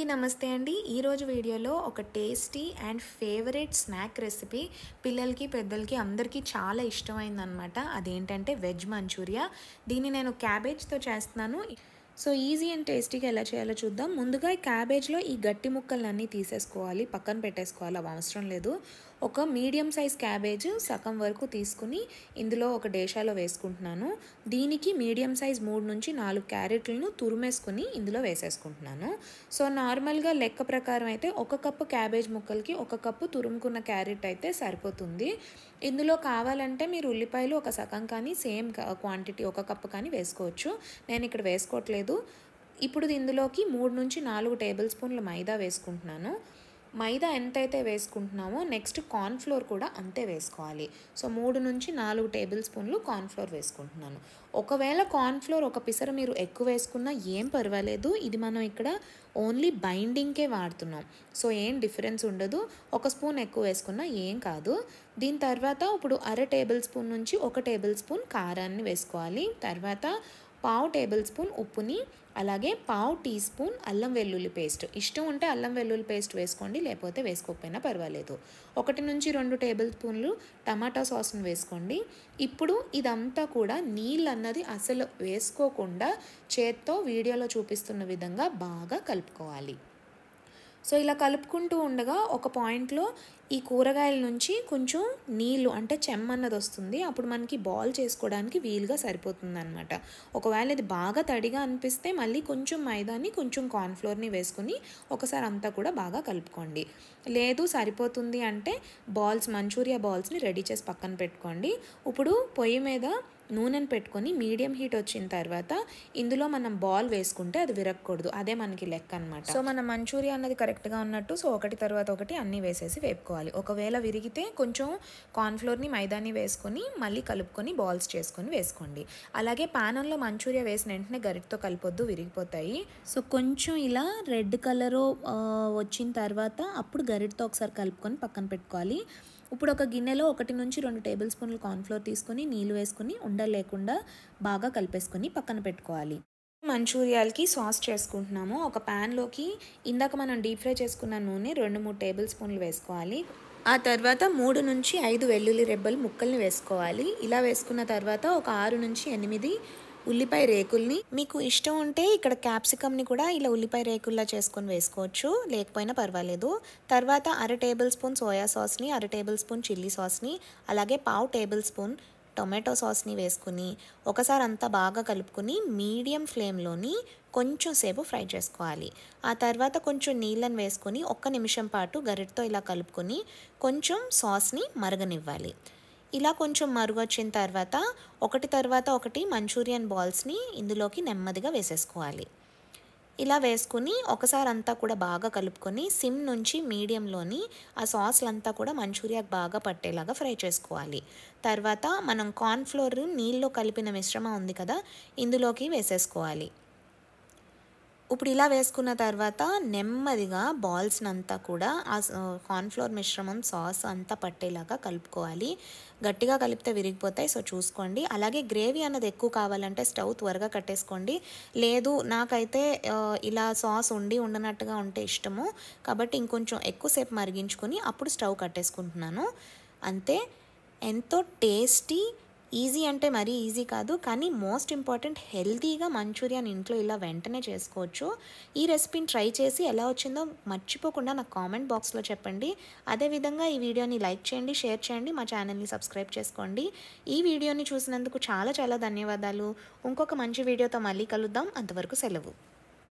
అందరికీ నమస్తే అండి। ఈ రోజు వీడియోలో ఒక tasty and favourite snack recipe పిల్లలకి పెద్దలకి అందరికీ చాలా ఇష్టమైందన్నమాట। అదేంటంటే వెజ్ మంచూరియా। దీన్ని నేను క్యాబేజ్తో చేస్తున్నాను। సో ఈజీ అండ్ టేస్టీగా ఎలా చేయాలో చూద్దాం। ముందుగా ఈ క్యాబేజ్లో ఈ గట్టి ముక్కలన్నీ తీసేసుకోవాలి, పక్కన పెట్టేసుకోవాలి, అవి అవసరం లేదు। ఒక మీడియం సైజ్ క్యాబేజ్ సగం వరకు తీసుకుని ఇందులో ఒక డేషాలో వేసుకుంటున్నాను। దీనికి మీడియం సైజ్ 3 నుంచి 4 క్యారెట్లను తురిమేసుకుని ఇందులో వేసేసుకుంటున్నాను। సో నార్మల్గా లెక్క ప్రకారం అయితే 1 కప్పు క్యాబేజ్ ముక్కలకి 1 కప్పు తురుముకున్న క్యారెట్ అయితే సరిపోతుంది। ఇందులో కావాలంటే మీరు ఉల్లిపాయలు ఒక సగం కానీ సేమ్ క్వాంటిటీ 1 కప్పు కానీ వేసుకోవచ్చు। నేను ఇక్కడ వేసుకోవట్లేదు। ఇప్పుడు ఇందులోకి 3 నుంచి 4 టేబుల్ స్పూన్ల మైదా వేసుకుంటున్నాను। మైదా ఎంతైతే వేసుకుంటున్నామో నెక్స్ట్ కార్న్ ఫ్లోర్ కూడా అంతే వేసుకోవాలి। సో 3 నుంచి 4 టేబుల్ స్పూన్లు కార్న్ ఫ్లోర్ వేసుకుంటున్నాను। ఒకవేళ కార్న్ ఫ్లోర్ ఒక పిసర మీరు ఎక్కువ వేసుకున్నా ఏం పర్వాలేదు, ఇది మనం ఇక్కడ ఓన్లీ బైండింగ్కే వాడుతున్నాం। సో ఏం డిఫరెన్స్ ఉండదు, 1 స్పూన్ ఎక్కువ వేసుకున్నా ఏం కాదు। దీని తర్వాత ఇప్పుడు అర టేబుల్ స్పూన్ నుంచి 1 టేబుల్ స్పూన్ కారాన్ని వేసుకోవాలి। తర్వాత పావు టేబుల్ స్పూన్ ఉప్పుని, అలాగే పావు టీ స్పూన్ అల్లం వెల్లుల్లి పేస్ట్, ఇష్టం ఉంటే అల్లం వెల్లుల్లి పేస్ట్ వేసుకోండి, లేకపోతే వేసుకోకపోయినా పర్వాలేదు। 1 నుంచి 2 టేబుల్ స్పూన్లు టమాటా సాస్ని వేసుకోండి। ఇప్పుడు ఇదంతా కూడా నీళ్ళు అన్నది అసలు వేసుకోకుండా చేత్తో వీడియోలో చూపిస్తున్న విధంగా బాగా కలుపుకోవాలి। సో ఇలా కలుపుకుంటూ ఉండగా ఒక పాయింట్లో ఈ కూరగాయల నుంచి కొంచెం నీళ్ళు అంటే చెమ్మన్నది వస్తుంది, అప్పుడు మనకి బాల్ చేసుకోవడానికి వీలుగా సరిపోతుంది అనమాట। ఒకవేళ ఇది బాగా తడిగా అనిపిస్తే మళ్ళీ కొంచెం మైదాని కొంచెం కార్న్ఫ్లోర్ని వేసుకుని ఒకసారి అంతా కూడా బాగా కలుపుకోండి। లేదు సరిపోతుంది అంటే మంచూరియా బాల్స్ని రెడీ చేసి పక్కన పెట్టుకోండి। ఇప్పుడు పొయ్యి మీద నూనెను పెట్టుకొని మీడియం హీట్ వచ్చిన తర్వాత ఇందులో మనం బాల్ వేసుకుంటే అది విరగకూడదు, అదే మనకి లెక్క అనమాట। సో మన మంచూరియా అన్నది కరెక్ట్గా ఉన్నట్టు సో ఒకటి తర్వాత ఒకటి అన్నీ వేసేసి వేపుకోవాలి। ఒకవేళ విరిగితే కొంచెం కార్న్ఫ్లోర్ని మైదాని వేసుకొని మళ్ళీ కలుపుకొని బాల్స్ చేసుకొని వేసుకోండి। అలాగే పానంలో మంచూరియా వేసిన వెంటనే గరిటతో కలపొద్దు, విరిగిపోతాయి। సో కొంచెం ఇలా రెడ్ కలరు వచ్చిన తర్వాత అప్పుడు గరిటతో ఒకసారి కలుపుకొని పక్కన పెట్టుకోవాలి। ఇప్పుడు ఒక గిన్నెలో 1 నుంచి 2 టేబుల్ స్పూన్లు కార్న్ఫ్లోర్ తీసుకొని నీళ్ళు వేసుకొని ఉండలు లేకుండా బాగా కలిపేసుకొని పక్కన పెట్టుకోవాలి। మంచూరియాలకి సాస్ చేసుకుంటున్నాము। ఒక ప్యాన్లోకి ఇందాక మనం డీప్ ఫ్రై చేసుకున్న నూనె 2-3 టేబుల్ స్పూన్లు వేసుకోవాలి। ఆ తర్వాత 3 నుంచి 5 వెల్లుల్లి రెబ్బలు ముక్కల్ని వేసుకోవాలి। ఇలా వేసుకున్న తర్వాత ఒక 6 నుంచి 8 ఉల్లిపాయ రేకుల్ని, మీకు ఇష్టం ఉంటే ఇక్కడ క్యాప్సికమ్ని కూడా ఇలా ఉల్లిపాయ రేకుల్లా చేసుకొని వేసుకోవచ్చు, లేకపోయినా పర్వాలేదు। తర్వాత అర టేబుల్ స్పూన్ సోయా సాస్ని, అర టేబుల్ స్పూన్ చిల్లీ సాస్ని, అలాగే పావు టేబుల్ స్పూన్ టొమాటో సాస్ని వేసుకుని ఒకసారి అంతా బాగా కలుపుకొని మీడియం ఫ్లేమ్లోని కొంచెం సేపు ఫ్రై చేసుకోవాలి। ఆ తర్వాత కొంచెం నీళ్ళని వేసుకొని 1 నిమిషం పాటు గరిటతో ఇలా కలుపుకొని కొంచెం సాస్ని మరగనివ్వాలి। ఇలా కొంచెం మరుగొచ్చిన తర్వాత ఒకటి తర్వాత ఒకటి మంచూరియన్ బాల్స్ని ఇందులోకి నెమ్మదిగా వేసేసుకోవాలి। ఇలా వేసుకుని ఒకసారి అంతా కూడా బాగా కలుపుకొని సిమ్ నుంచి మీడియంలోని ఆ సాస్లంతా కూడా మంచూరియాకి బాగా పట్టేలాగా ఫ్రై చేసుకోవాలి। తర్వాత మనం కార్న్ఫ్లోర్ నీళ్ళలో కలిపిన మిశ్రమం ఉంది కదా, ఇందులోకి వేసేసుకోవాలి। ఇప్పుడు ఇలా వేసుకున్న తర్వాత నెమ్మదిగా బాల్స్ని అంతా కూడా ఆ కార్న్ఫ్లోర్ మిశ్రమం సాస్ అంతా పట్టేలాగా కలుపుకోవాలి। గట్టిగా కలిపితే విరిగిపోతాయి, సో చూసుకోండి। అలాగే గ్రేవీ అన్నది ఎక్కువ కావాలంటే స్టవ్ త్వరగా కట్టేసుకోండి, లేదు నాకైతే ఇలా సాస్ ఉండనట్టుగా ఉంటే ఇష్టము కాబట్టి ఇంకొంచెం ఎక్కువసేపు మరిగించుకొని అప్పుడు స్టవ్ కట్టేసుకుంటున్నాను, అంతే। ఎంతో టేస్టీ, ఈజీ అంటే మరీ ఈజీ కాదు కానీ మోస్ట్ ఇంపార్టెంట్ హెల్తీగా మంచూరియాని ఇంట్లో ఇలా వెంటనే చేసుకోవచ్చు। ఈ రెసిపీని ట్రై చేసి ఎలా వచ్చిందో మర్చిపోకుండా నాకు కామెంట్ బాక్స్లో చెప్పండి। అదేవిధంగా ఈ వీడియోని లైక్ చేయండి, షేర్ చేయండి, మా ఛానల్ని సబ్స్క్రైబ్ చేసుకోండి। ఈ వీడియోని చూసినందుకు చాలా చాలా ధన్యవాదాలు। ఇంకొక మంచి వీడియోతో మళ్ళీ కలుద్దాం, అంతవరకు సెలవు।